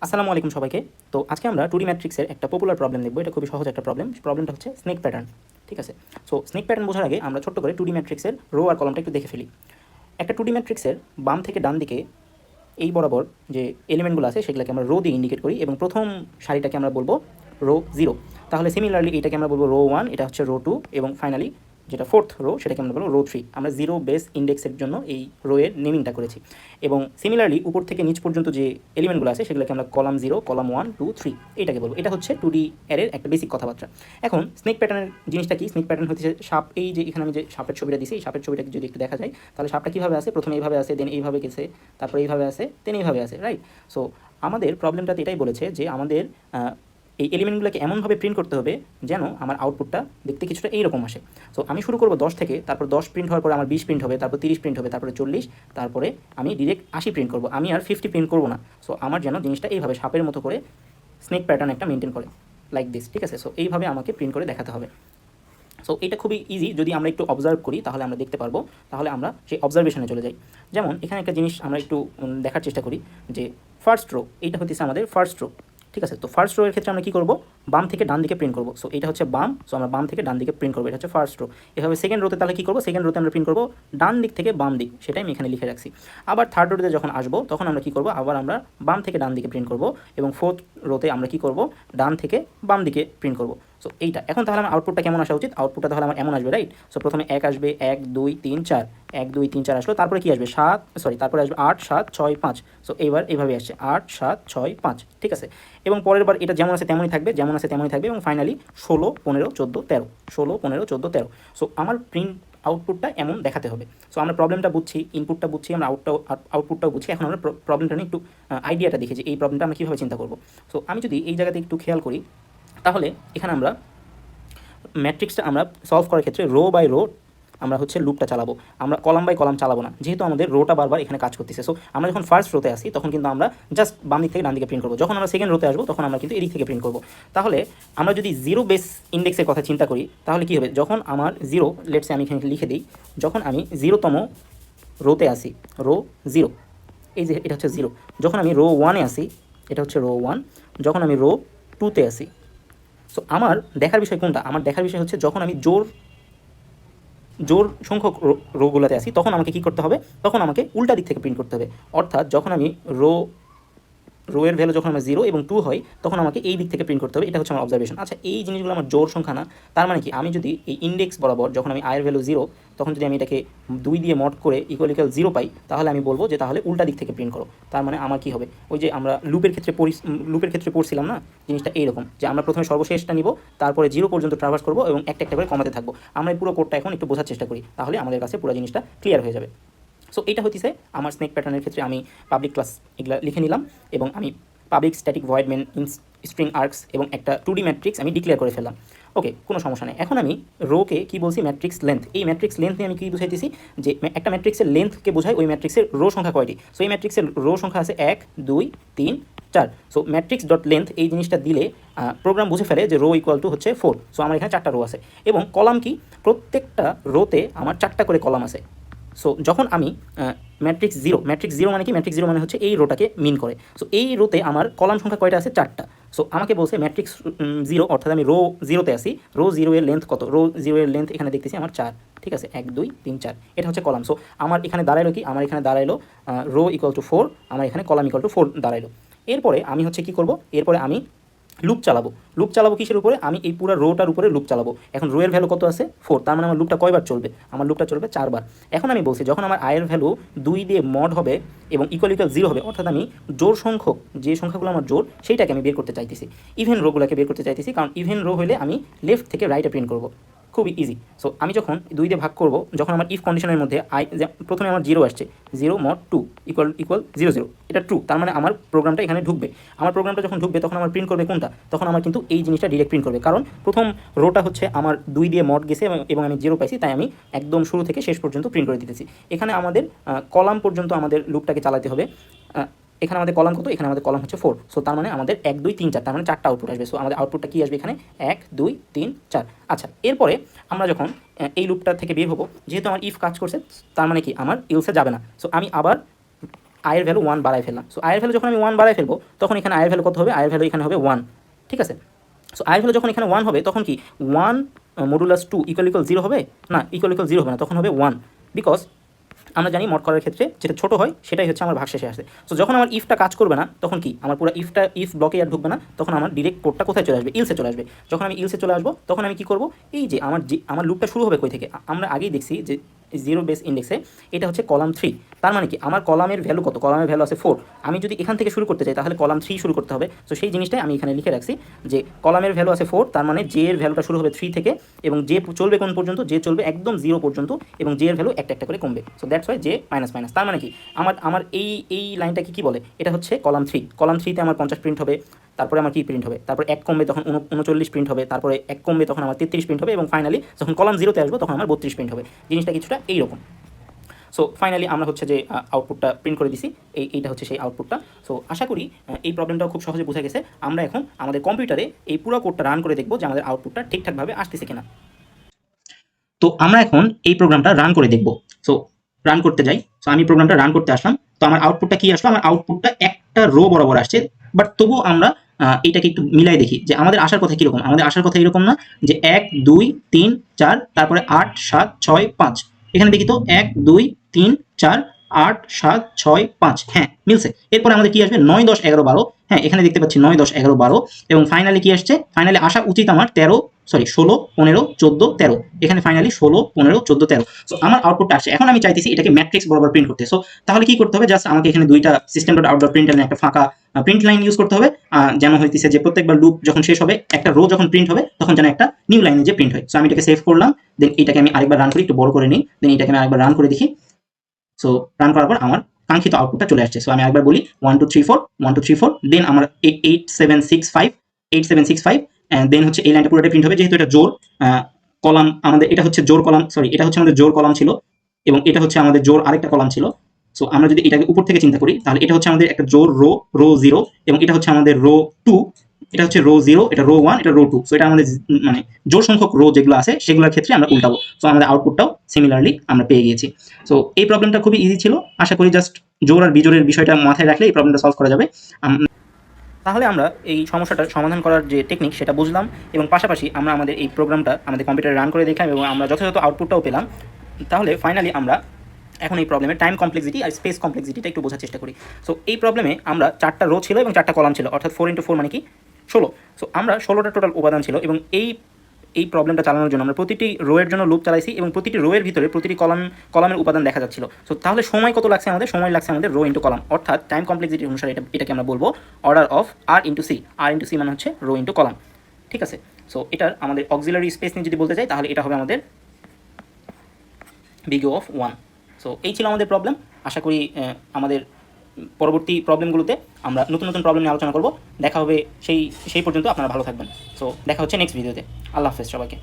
আসসালামু আলাইকুম সবাইকে। তো আজকে আমরা 2D ম্যাট্রিক্সের একটা পপুলার প্রবলেম দেখব। এটা খুবই সহজ একটা প্রবলেম। প্রবলেমটা হচ্ছে স্নেক প্যাটার্ন। ঠিক আছে? সো স্নেক প্যাটার্ন বোঝার আগে আমরা ছোট্ট করে 2D ম্যাট্রিক্সের রো আর কলামটা একটু দেখে ফেলি। একটা 2D ম্যাট্রিক্সের বাম থেকে ডান দিকে এই বরাবর যে এলিমেন্টগুলো আছে সেগুলোকে আমরা রো দিয়ে ইন্ডিকেট করি এবং প্রথম সারিটাকে আমরা বলবো রো 0। তাহলে সিমিলারলি এটাকে আমরা বলবো রো 1, এটা হচ্ছে রো 2 এবং ফাইনালি যেটা ফোর্থ রো সেটাকে আমরা বলবো রো 3। আমরা জিরো বেস ইন্ডেক্সের জন্য এই রো এর নেমিংটা করেছি এবং সিমিলারলি উপর থেকে নিচ পর্যন্ত যে এলিমেন্টগুলো আছে সেগুলোকে আমরা কলাম 0, কলাম 1, 2, 3 এটাকে বলবো। এটা হচ্ছে 2D অ্যারের একটা বেসিক কথাবার্তা। এখন স্নেক প্যাটার্নের জিনিসটা কি? স্নেক প্যাটার্ন হচ্ছে সাপ। এই যে এখানে আমি যে সাপের ছবিটা দিছি, এই সাপের ছবিটা যদি একটু দেখা যায় তাহলে সাপটা কীভাবে আসে? প্রথমে এইভাবে আসে, দেন এইভাবে গেছে, তারপরে এইভাবে আসে, দেন এইভাবে আসে, রাইট? সো আমাদের প্রবলেমটাতে এটাই বলেছে যে আমাদের এই এলিমেন্টগুলোকে এমনভাবে প্রিন্ট করতে হবে যেন আমার আউটপুটটা দেখতে কিছুটা এইরকম আসে। সো আমি শুরু করব 10 থেকে, তারপর 10 প্রিন্ট হওয়ার পরে আমার 20 প্রিন্ট হবে, তারপর 30 প্রিন্ট হবে, তারপরে 40, তারপরে আমি ডিরেক্ট 80 প্রিন্ট করব। আমি আর 50 প্রিন্ট করব না। সো আমার যেন জিনিসটা এইভাবে সাপের মতো করে স্নেক প্যাটার্ন একটা মেনটেন করে, লাইক দিস। ঠিক আছে? সো এইভাবে আমাকে প্রিন্ট করে দেখাতে হবে। সো এটা খুবই ইজি। যদি আমরা একটু অবজার্ভ করি তাহলে আমরা দেখতে পারবো। তাহলে আমরা সেই অবজারভেশনে চলে যাই। যেমন এখানে একটা জিনিস আমরা একটু দেখার চেষ্টা করি যে ফার্স্ট রো, এইটা হচ্ছে আমাদের ফার্স্ট রো। ঠিক আছে? তো ফার্স্ট রো এর ক্ষেত্রে আমরা কী করবো? বাম থেকে ডান দিকে প্রিন্ট করবো। সো এটা হচ্ছে বাম, সো আমরা বাম থেকে ডান দিকে প্রিন্ট করবো। এটা হচ্ছে ফার্স্ট রো। এভাবে সেকেন্ড রোতে তাহলে কী করবো? সেকেন্ড রোতে আমরা প্রিন্ট করবো ডান দিক থেকে বাম দিক, সেটাই আমি এখানে লিখে রাখছি। আবার থার্ড রোতে যখন আসবো তখন আমরা কী করবো? আবার আমরা বাম থেকে ডান দিকে প্রিন্ট করবো এবং ফোর্থ রোতে আমরা কী করবো? ডান থেকে বাম দিকে প্রিন্ট করবো। সো এইটা এখন তাহলে আমার আউটপুটটা কেমন আসা উচিত? আউটপুটটা তাহলে আমার এমন আসবে, রাইট? সো প্রথমে 1 আসবে, 1 2 3 4, 1 2 3 4 আসলো, তারপরে কি আসবে? তারপরে আসবে 8 7 6 5। সো এইবার এইভাবে আসছে 8 7 6 5। ঠিক আছে? এবং পরের বার এটা যেমন আছে তেমনই থাকবে, যেমন আছে তেমনই থাকবে এবং ফাইনালি 16 15 14 13, 16 15 14 13। সো আমার প্রিন্ট আউটপুটটা এমন দেখাতে হবে। সো আমরা প্রবলেমটা বুঝছি, ইনপুটটা বুঝছি, আমরা আউটপুটটাও বুঝছি। এখন আমরা প্রবলেমটা নিয়ে একটু আইডিয়াটা দেখি যে এই প্রবলেমটা আমরা কীভাবে চিন্তা করবো। সো আমি যদি এই জায়গাতে একটু খেয়াল করি তাহলে এখানে আমরা ম্যাট্রিক্সটা আমরা সলভ করার ক্ষেত্রে রো বাই রো আমরা হচ্ছে লুপটা চালাবো। আমরা কলাম বাই কলাম চালাবো না, যেহেতু আমাদের রোটা বারবার এখানে কাজ করতেছে। সো আমরা যখন ফার্স্ট রোতে আসি তখন কিন্তু আমরা জাস্ট বাম দিক থেকে ডান দিকে প্রিন্ট করবো। যখন আমরা সেকেন্ড রোতে আসবো তখন আমরা কিন্তু এদিক থেকে প্রিন্ট করবো। তাহলে আমরা যদি জিরো বেস ইন্ডেক্সের কথা চিন্তা করি তাহলে কী হবে? যখন আমার জিরো, লেটসে আমি এখানে লিখে দিই, যখন আমি 0তম রোতে আসি, রো 0, এই যে এটা হচ্ছে 0। যখন আমি রো 1-এ আসি, এটা হচ্ছে রো 1। যখন আমি রো 2-তে আসি, সো আমার দেখার বিষয় কোনটা? আমার দেখার বিষয় হচ্ছে যখন আমি জোর সংখ্যক রোগুলোতে আসি তখন আমাকে কী করতে হবে? তখন আমাকে উল্টা দিক থেকে প্রিন্ট করতে হবে। অর্থাৎ যখন আমি রো এর ভ্যালু যখন আমার 0 এবং 2 হয় তখন আমাকে এই দিক থেকে প্রিন্ট করতে হবে। এটা হচ্ছে আমার অবজারভেশন। আচ্ছা, এই জিনিসগুলো আমার জোড় সংখ্যা না, তার মানে কি? আমি যদি এই ইন্ডেক্স বরাবর যখন আমি আয়ের ভ্যালু 0 তখন যদি আমি এটাকে 2 দিয়ে মড করে ইকুয়াল 0 পাই তাহলে আমি বলবো যে তাহলে উল্টা দিক থেকে প্রিন্ট করো। তার মানে আমার কী হবে? ওই যে আমরা লুপের ক্ষেত্রে পড়ছিলাম না জিনিসটা এইরকম, যে আমরা প্রথমে সর্বশেষটা নিব, তারপরে 0 পর্যন্ত ট্রাভার্স করবো এবং একটা একটা করে কমাতে থাকবো। আমরা এই পুরো কোডটা এখন একটু বোঝার চেষ্টা করি, তাহলে আমাদের কাছে পুরো জিনিসটা ক্লিয়ার হয়ে যাবে। সো এইটা হচ্ছে আমার স্নেক প্যাটার্নের ক্ষেত্রে আমি পাবলিক ক্লাস এগুলো লিখে নিলাম এবং আমি public static void main string args এবং একটা 2D ম্যাট্রিক্স আমি ডিক্লেয়ার করে ফেললাম। ওকে, কোনো সমস্যা নেই। এখন আমি রোকে কী বলছি? Matrix length. এই ম্যাট্রিক্স লেন্থ নিয়ে আমি কী বুঝাইতেছি? যে একটা ম্যাট্রিক্সের লেন্থকে বোঝায় ওই ম্যাট্রিক্সের রো সংখ্যা কয়টি। সো এই ম্যাট্রিক্সের রো সংখ্যা আছে 1 2 3 4। সো ম্যাট্রিক্স ডট লেন্থ এই জিনিসটা দিলে প্রোগ্রাম বুঝে ফেলে যে রো ইকুয়াল টু হচ্ছে 4। সো আমার এখানে 4টা রো আছে এবং কলাম কি? প্রত্যেকটা রোতে আমার 4টা করে কলাম আছে। সো যখন আমি ম্যাট্রিক্স জিরো মানে কি? ম্যাট্রিক্স জিরো মানে হচ্ছে এই রোটাকে মিন করে। সো এই রোতে আমার কলাম সংখ্যা কয়টা আছে? 4টা। সো আমাকে বলছে ম্যাট্রিক্স জিরো, অর্থাৎ আমি রো 0-তে আসি, রো 0 এর লেন্থ কত? রো 0 এর লেন্থ এখানে দেখতেছি আমার 4। ঠিক আছে? 1 2 3 4, এটা হচ্ছে কলাম। সো আমার এখানে দাঁড়াইলো কি? আমার এখানে দাঁড়াইলো রো ইকুয়াল টু 4, আমার এখানে কলাম ইকুয়াল টু 4 দাঁড়াইলো। এরপরে আমি হচ্ছে কী করবো? এরপরে আমি লুপ চালাবো কিসের উপরে? আমি এই পুরো রোটার উপরে লুপ চালাবো। এখন রো এর ভ্যালু কত আছে? 4, তার মানে আমার লুপটা কয়বার চলবে? আমার লুপটা চলবে 4 বার। এখন আমি বলছি যখন আমার আয়ের ভ্যালু 2 দিয়ে মড হবে এবং ইকুয়াল 0 হবে, অর্থাৎ আমি জোড় সংখ্যক যে সংখ্যাগুলো আমার জোড় সেইটাকে আমি বের করতে চাইতেছি, ইভেন রোগুলোকে বের করতে চাইতেছি। কারণ ইভেন রো হলে আমি লেফট থেকে রাইটে প্রিন্ট করবো, খুবই ইজি। সো আমি যখন 2 দিয়ে ভাগ করবো, যখন আমার ইফ কন্ডিশনের মধ্যে প্রথমে আমার 0 আসছে, 0 মড 2 ইকুয়াল 0 0, এটা ট্রু, তার মানে আমার প্রোগ্রামটা এখানে ঢুকবে। আমার প্রোগ্রামটা যখন ঢুকবে তখন আমার প্রিন্ট করবে কোনটা? তখন আমার কিন্তু এই জিনিসটা ডিরেক্ট প্রিন্ট করবে, কারণ প্রথম রোটা হচ্ছে আমার 2 দিয়ে মড গেছে এবং আমি 0 পাইছি, তাই আমি একদম শুরু থেকে শেষ পর্যন্ত প্রিন্ট করে দিতেছি। এখানে আমাদের কলাম পর্যন্ত আমাদের লুপটাকে চালাতে হবে। এখানে আমাদের কলাম কত? এখানে আমাদের কলাম হচ্ছে 4। সো তার মানে আমাদের 1 2 3 4, তার মানে 4টা আউটপুট আসবে। সো আমাদের আউটপুটটা কী আসবে এখানে? 1 2 3 4। আচ্ছা, এরপরে আমরা যখন এই লুপটা থেকে বের হবো, যেহেতু আমার ইফ কাজ করছে, তার মানে কি আমার ইলসে যাবে না। সো আমি আবার আয়ের ভ্যালু 1 বাড়ায় ফেললাম। সো আয়ের ভ্যালু যখন আমি 1 বাড়ায় ফেলবো তখন এখানে আয়ের ভ্যালু কত হবে, আয়ের ভ্যালু এখানে হবে 1, ঠিক আছে। সো আয়ের ভ্যালু যখন এখানে 1 হবে তখন কি 1 মডুলাস 2 ইকুয়াল 0 হবে না, ইকুয়াল 0 হবে না, তখন হবে 1, বিকজ আমরা জানি মড করার ক্ষেত্রে যেটা ছোটো হয় সেটাই হচ্ছে আমার ভাগশেষে আসে। সো যখন আমার ইফটা কাজ করবে না তখন কি আমার পুরো ইফ ব্লকে আর ঢুকবে না, তখন আমার ডিরেক্ট কোডটা কোথায় চলে আসবে, ইলসে চলে আসবে। যখন আমি ইলসে চলে আসবো তখন আমি কি করব, এই যে আমার লুপটা শুরু হবে কই থেকে, আমরা আগেই দেখছি যে জিরো বেস ইন্ডেক্সে এটা হচ্ছে কলাম 3। তার মানে কি আমার কলামের ভ্যালু কত, কলামের ভ্যালু আছে 4। আমি যদি এখান থেকে শুরু করতে চাই তাহলে কলাম 3 শুরু করতে হবে। সো সেই জিনিসটাই আমি এখানে লিখে রাখছি যে কলামের ভ্যালু আছে 4, তার মানে জে এর ভ্যালুটা শুরু হবে 3 থেকে এবং জে চলবে কোন পর্যন্ত, জে চলবে একদম 0 পর্যন্ত এবং জে এর ভ্যালু একটা একটা করে কমবে। So that's why J minus minus. তার মানে কি আমার এই লাইনটাকে কি বলে, এটা হচ্ছে কলাম 3। কলাম 3তে আমার 50 প্রিন্ট হবে, তারপরে আমার কি প্রিন্ট হবে, তারপরে 1 কমবে তখন 39 প্রিন্ট হবে, তারপরে 1 কমবে তখন আমার 33 প্রিন্ট হবে এবং ফাইনালি যখন কলাম 0তে আসবো তখন আমার 32 প্রিন্ট হবে। জিনিসটা কিছুটা এইরকম। সো ফাইনালি আমরা হচ্ছে যে আউটপুটটা প্রিন্ট করে দিছি, এইটা হচ্ছে সেই আউটপুটটা। সো আশা করি এই প্রবলেমটাও খুব সহজে বোঝা গেছে। আমরা এখন আমাদের কম্পিউটারে এই পুরো কোডটা রান করে দেখবো যে আমাদের আউটপুটটা ঠিকঠাকভাবে আসতেছে কিনা। তো আমরা এখন এই প্রোগ্রামটা রান করে দেখব। সো রান করতে যাই। সো আমি প্রোগ্রামটা রান করতে আসলাম। তো আমার আউটপুটটা কি আসলো, আমার আউটপুটটা একটা রো বরাবর আসছে, বাট তবুও আমরা এইটাকে একটু মিলাই দেখি যে আমাদের আসার কথা কীরকম। আমাদের আসার কথা এরকম না যে 1 2 3 4 তারপরে 8 7 6 5। এখানে দেখি তো 1 2 3 4 8 7 6 5, হ্যাঁ মিলছে। এরপরে আমাদের কি আসবে 9 10 11 12, হ্যাঁ এখানে দেখতে পাচ্ছি 9 10 11 12 এবং ফাইনালি কি আসছে, ফাইনালি আসা উচিত আমার 16 15 14 13, এখানে ফাইনালি 16 15 14 13। সো আমার আউটপুটটা আসছে। এখন আমি চাইতেছি এটাকে ম্যাট্রিক্স বরাবর প্রিন্ট করতে। সো তাহলে কি করতে হবে, জাস্ট আমাকে এখানে দুইটা system dot out dot print একটা ফাঁকা প্রিন্ট লাইন ইউজ করতে হবে, যেন হইতেছে যে প্রত্যেকবার লুপ যখন শেষ হবে একটা রো যখন প্রিন্ট হবে তখন যেন একটা নিউ লাইনে যে প্রিন্ট হয়। সো আমি এটাকে সেভ করলাম, দেন এটাকে আমি আরেকবার রান করি, একটু বড় করে নিই, দেন এটাকে আমি আরেকবার রান করে দেখি। সো রান করার পর আমার কাঙ্ক্ষিত আউটপুটটা চলে আসছে। সো আমি একবার বলি 1 2 3 4 1 2 3 4, দেন আমার 8 7 6 5 8 7 6 5, দেন হচ্ছে এই লাইনটা পুরোটা প্রিন্ট হবে যেহেতু এটা জোর কলাম, আমাদের এটা হচ্ছে জোর কলাম, সরি এটা হচ্ছে আমাদের জোর কলাম ছিল এবং এটা হচ্ছে আমাদের জোর আরেকটা কলাম ছিল। সো আমরা যদি এটাকে উপর থেকে চিন্তা করি তাহলে এটা হচ্ছে আমাদের একটা জোর রো 0 এবং এটা হচ্ছে আমাদের রো 2, এটা হচ্ছে রো 0, এটা রো 1, এটা রো 2। সো এটা আমাদের মানে জোর সংখ্যক রো যেগুলো আছে সেগুলোর ক্ষেত্রে আমরা উল্টাবো। সো আমাদের আউটপুটটাও সিমিলারলি আমরা পেয়ে গিয়েছি। সো এই প্রবলেমটা খুবই ইজি ছিল। আশা করি জাস্ট জোর আর বিজোরের বিষয়টা মাথায় রাখলে এই প্রবলেমটা সলভ করা যাবে। তাহলে আমরা এই সমস্যাটার সমাধান করার যে টেকনিক সেটা বুঝলাম এবং পাশাপাশি আমরা আমাদের এই প্রোগ্রামটা আমাদের কম্পিউটারে রান করে দেখলাম এবং আমরা যথাযথ আউটপুটটাও পেলাম। তাহলে ফাইনালি আমরা এখন এই প্রবলেমে টাইম কমপ্লেক্সিটি আর স্পেস কমপ্লেক্সিটিটা একটু বোঝার চেষ্টা করি। সো এই প্রবলেমে আমরা 4টা রো ছিল এবং 4টা কলাম ছিল, অর্থাৎ 4 × 4 মানে কি 16। সো আমরা 16টা টোটাল উপাদান ছিল এবং এই প্রবলেমটা চালানোর জন্য আমরা প্রতিটি রোয়ের জন্য লুপ চালাইছি এবং প্রতিটি রোয়ের ভিতরে প্রতিটি কলামের উপাদান দেখা যাচ্ছিল। সো তাহলে সময় কত লাগছে আমাদের, সময় লাগছে আমাদের রো ইন্টু কলাম, অর্থাৎ টাইম কমপ্লেক্সিটি অনুসারে এটাকে আমরা বলবো order of R into C. R into C মানে হচ্ছে রো ইন্টু কলাম, ঠিক আছে। সো এটার আমাদের অক্সিলারি স্পেস নিয়ে যদি বলতে চাই তাহলে এটা হবে আমাদের big O of 1। সো এই ছিল আমাদের প্রবলেম। আশা করি আমাদের পরবর্তী প্রবলেমগুলোতে আমরা নতুন নতুন প্রবলেম নিয়ে আলোচনা করব। দেখা হবে সেই পর্যন্ত আপনারা ভালো থাকবেন। সো দেখা হচ্ছে নেক্সট ভিডিওতে। আল্লাহ হাফেজ সবাইকে।